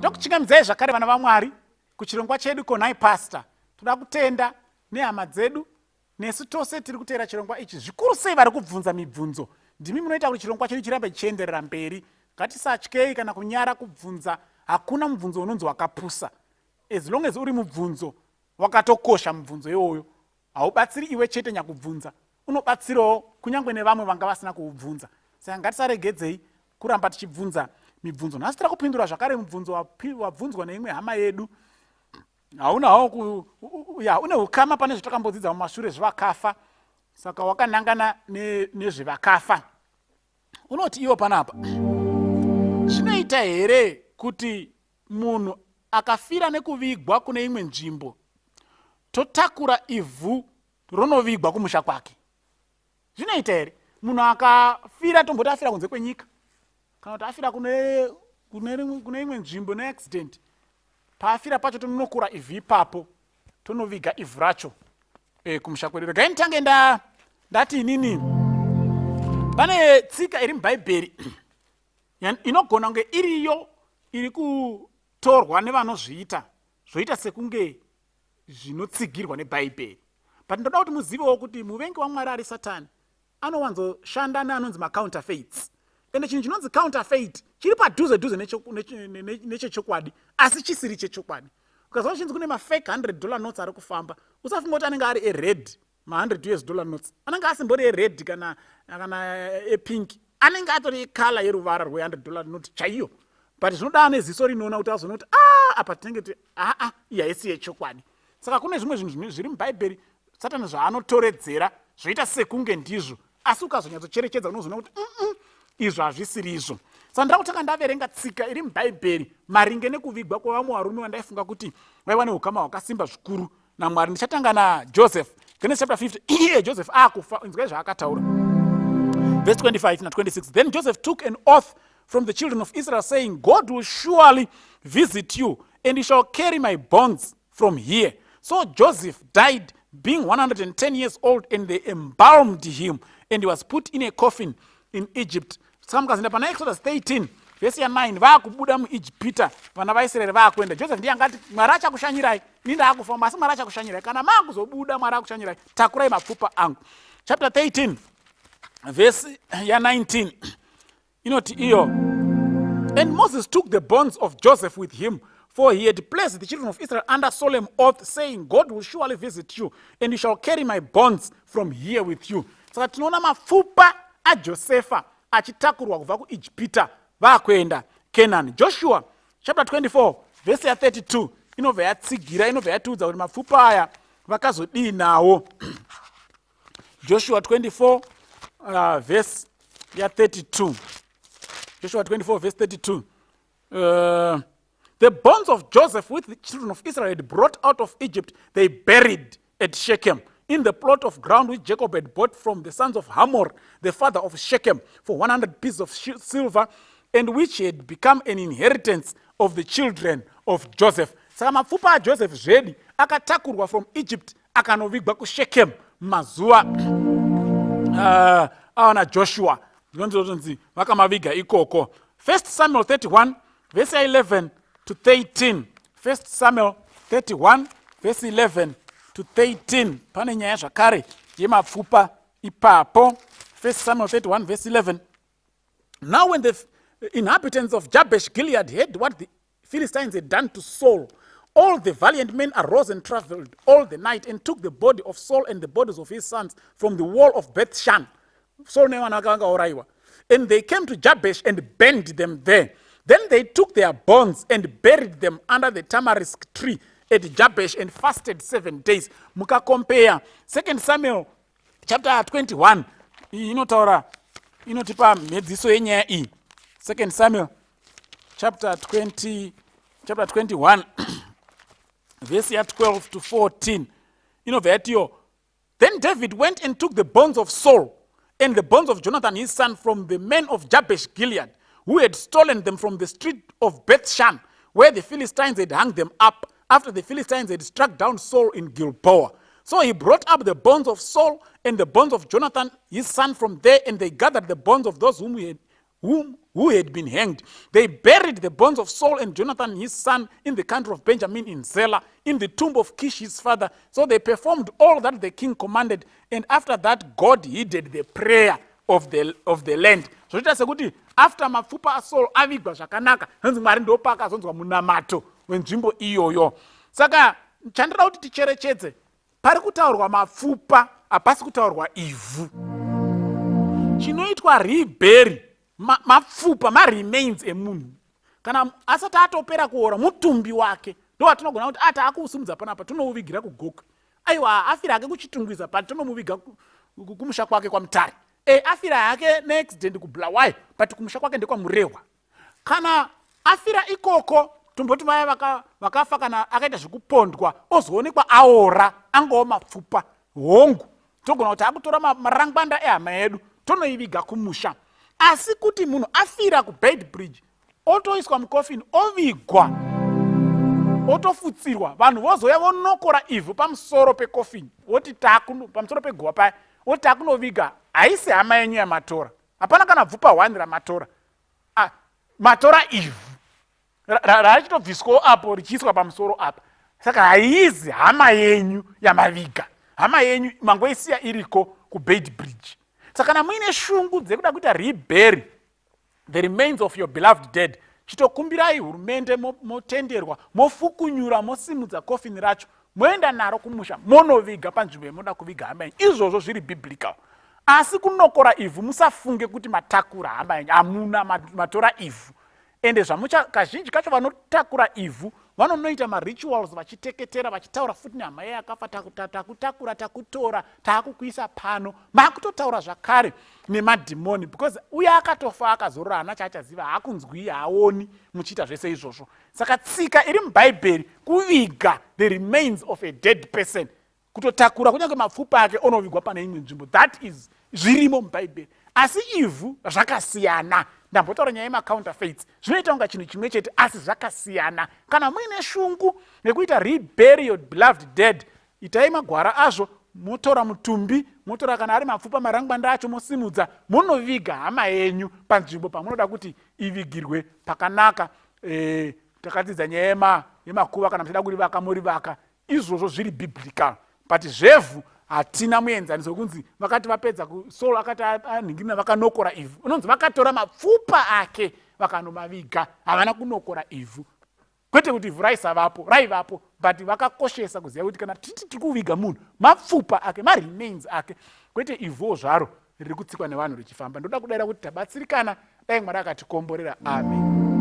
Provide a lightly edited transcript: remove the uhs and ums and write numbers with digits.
Ndokuchingamidzai zvakare vana vaMwari kuchirongwa chedu konai pastor. Toda kutenda nehama dzedu nesu tose tiri kuteera chirongwa ichi. Zvikuru sei vari kubvunza mibvunzo. Ndimi munoita kuti chirongwa chedu chirambe chichienderera mberi. Ngatisatyei kana kunyara kubvunza. Hakuna mubvunzo unonzi wakapusa. As long as uri mubvunzo wakatokosha mubvunzo iwoyo, haubatsiri iwe chete nyakubvunza, unobatsirawo kunyangwe nevamwe vanga vasina kuubvunza. Saka ngatisaregedzei kuramba tichibvunza mibvunzo. Nhasi tira kupindura zvakare mubvunzo wabvunzwa neimwe hama yedu. Haunawo une ukama pane zvatakambodzidza mumashure zvevakafa, saka wakanangana nezvevakafa. Unoti iwo panapa, zvinoita here kuti munhu akafira nekuvigwa kune imwe nzvimbo totakura ivhu ronovigwa kumusha kwake? Zvinoita here? Munhu akafira, tomboti afira kunze kwenyika kana kuti afira kune imwe nzvimbo neaccident, paafira pacho tonokura ivhu ipapo tonoviga ivhu racho kumusha kwedu. Regai nditange ndati inini, pane tsika iri mubhaibheri inogona kunge iriyo iri kutorwa nevanozviita zvoita sekunge zvinotsigirwa nebhaibheri. But ndoda kuti muzivewo kuti muvengi waMwari ari Satani anowanzoshanda neanonzi macounterfeits. Ende chinhu chinonzi counterfeit chiri padhuze nechechokwadi asi chisiri chechokwadi. Ukazva chinzi kune mafake $100 notes ari kufamba, usafunga kuti anenge ari ered, ma$100 notes anenge asimbori ered kana epink, anenge atori ekala yeruvara rwe$100 note chaiyo. But zvinoda neziso rinoona kuti azonoti apa tinenge kuti iyi haisi yechokwadi. Saka kune zvimwe zvinhu zviri mubhaibheri Satani zvaanotoredzera zvoita sekunge ndizvo, asi ukazonyatsocherechedza unozoona kuti izvo hazvisiri izvo. Saka ndira kutanga ndaverenga tsika iri mubhaibheri maringe nekuvigwa kwevamwe varume vandaifunga kuti vaiva neukama hwakasimba zvikuru naMwari. Ndichatanga naJoseph. Genesis chapter 50. Iye Joseph akufa, inzwai zvaakataura. Verse 25 na 26. Then Joseph took an oath from the children of Israel, saying, God will surely visit you, and he shall carry my bonds from here. So Joseph died, being 110 years old, and they embalmed him, and he was put in a coffin in Egypt. Samukazenda pana Exodus 13 verse ya 9, vaakubuda muIjipita, vana vaIsraeri vaakuenda. Joseph ndiye angati, Mwari achakushanyirai, ndakufamba, asi Mwari achakushanyirai. Kana maakuzobuda, Mwari akushanyirai, takurai mapfupa angu. Chapter 13 verse ya 19 inoti iyo, and Moses took the bonds of Joseph with him, for he had placed the children of Israel under solemn oath, saying, God will surely visit you, and you shall carry my bonds from here with you. Saka tinoona mapfupa aJosefa achitakurwa kubva kuIjipita vaakuenda Canaan. Joshua chapter 24 verse ya 32 inobva yatsigira, inobva yatiudza kuti mapfupa aya vakazodii nawo. Joshua 24 verse ya 32. Joshua 24 verse 32. The bonds of Joseph with the children of Israel had brought out of Egypt, they buried at Shechem, in the plot of ground which Jacob had bought from the sons of Hamor, the father of Shechem, for 100 pieces of silver, and which had become an inheritance of the children of Joseph. Saka mapfupa aJoseph zvedi akatakurwa from Egypt akanovigwa kuShechem mazuva awana Joshua. Ndonzi vakamaviga ikoko. 1 Samuel 31 verse 11 to 13. 1 Samuel 31 verse 11 to 13. Pane nyaya zvakare yemapfupa ipapo. 1 Samuel 31 verse 11. Now when the inhabitants of Jabesh Gilead heard what the Philistines had done to Saul, all the valiant men arose and traveled all the night and took the body of Saul and the bodies of his sons from the wall of Bethshan. Saul nevana vakanga oraiwa. And they came to Jabesh and burned them there. Then they took their bonds and buried them under the tamarisk tree at Jabesh and fasted 7 days. Muka compare 2 Samuel chapter 21. Inotaura inotipa medziso yenyaya iyi. 2 Samuel chapter 21 verse 12 to 14. Then David went and took the bones of Saul and the bones of Jonathan his son from the men of Jabesh Gilead, who had stolen them from the street of Bethshan, where the Philistines had hung them up, after the Philistines had struck down Saul in Gilboa. So he brought up the bones of Saul and the bones of Jonathan his son from there, and they gathered the bones of those whom who had been hanged. They buried the bones of Saul and Jonathan his son in the country of Benjamin in Zelah, in the tomb of Kish his father. So they performed all that the king commanded, and after that God heeded the prayer of the land. Zvoita sekuti after mapfupa aSaul avigwa zvakanaka, hanzi Mwari ndopa akazonzwa munamato wenzvimbo iyoyo. Saka chandinoda kuti ticherechedze, pari kutaurwa mapfupa, hapasi kutaurwa ivhu. Chinoitwa reberi, mapfupa, maremains emunhu. Kana asati atopera kuora mutumbi wake, ndo watinogona kuti ati akuusimudza panapa tonouvigira kugokwe. Aiwa, afira hake kuchitungwiza pati tonomuviga kumusha kwake kwa Mutare. Afira hake next day ndikubulawayo, pati kumusha kwake ndekwamurehwa. Kana afira ikoko, tomboti vaya vakafa kana akaita zvekupondwa, ozoonekwa aora, angowo mapfupa, hongu. Togona kuti akutora marangwanda ehama yedu, tonoiviga kumusha. Asi kuti munhu afira kuBedbridge, otoiswa mukofini, ovigwa, otofutsirwa, vanhu vozoya vonokora ivhu pamusoro pekofini, voti pamusoro peguva paya, voti takunoviga, haisi hama yenyu yamatora. Hapana kana bvupa 1 ramatora. Matora ivhu rachitobviswawo apo richiiswa pamusoro apa. Saka haizi hama yenyu yamaviga. Hama yenyu mangoisiya iriko kuBedbridge. Saka kana muine shungu dzekuda kuita reberi the remains of your beloved dead, chitokumbirai hurumende motenderwa, mofukunyura, mosimudza kofini racho, moenda naro kumusha, monoviga panzvimbo yemoda kuviga hama yenyu. Izvozvo zviri biblical. Asi kunokora ivhu, musafunge kuti matakura hama yenyu, hamuna, matora ivhu. Ende kazhinji kacho vanotakura ivhu vanonoita marituals, vachiteketera, vachitaura futi nehama yeye akafa, takutakura, takutora, taakukuisa pano, makutotaura zvakare nemadhimoni, because uye akatofa akazorora, haana chaachaziva, haakunzwi, haaoni, muchiita zvese izvozvo. Saka tsika iri mubhaibheri kuviga the remains of a dead person, kutotakura kunyange mapfupa ake onovigwa pane imwe nzvimbo, that is zvirimo mubhaibheri. Asi ivhu zvakasiyana. Ndambotaura nyaya yemacounterfeits, zvinoita kunga chinhu chimwe chete, asi zvakasiyana. Kana muine shungu nekuita rebury your beloved dead, itai magwara azvo, motora mutumbi, motora kana ari mapfupa marangwanda acho, mosimudza, monoviga hama yenyu panzvimbo pamunoda kuti ivigirwe pakanaka. Takadzidza nyaya yemakuva, kana muchida kurivaka morivaka. Izvozvo zviri biblical. But zvevhu hatina muenzaniso kunzi vakati vapedza Saul akati anhingirina vakanokora ivhu. Unonzi vakatora mapfupa ake vakanomaviga, havana kunokora ivhu. Kwete kuti ivhu raisavapo, raivapo, but vakakoshesa kuziva kuti kana tiri kuviga munhu, mapfupa ake, maremains ake, kwete ivhuwo zvaro riri kutsikwa nevanhu richifamba. Ndoda kudayira kuti tabatsirikana, dai Mwari akatikomborera. Amen.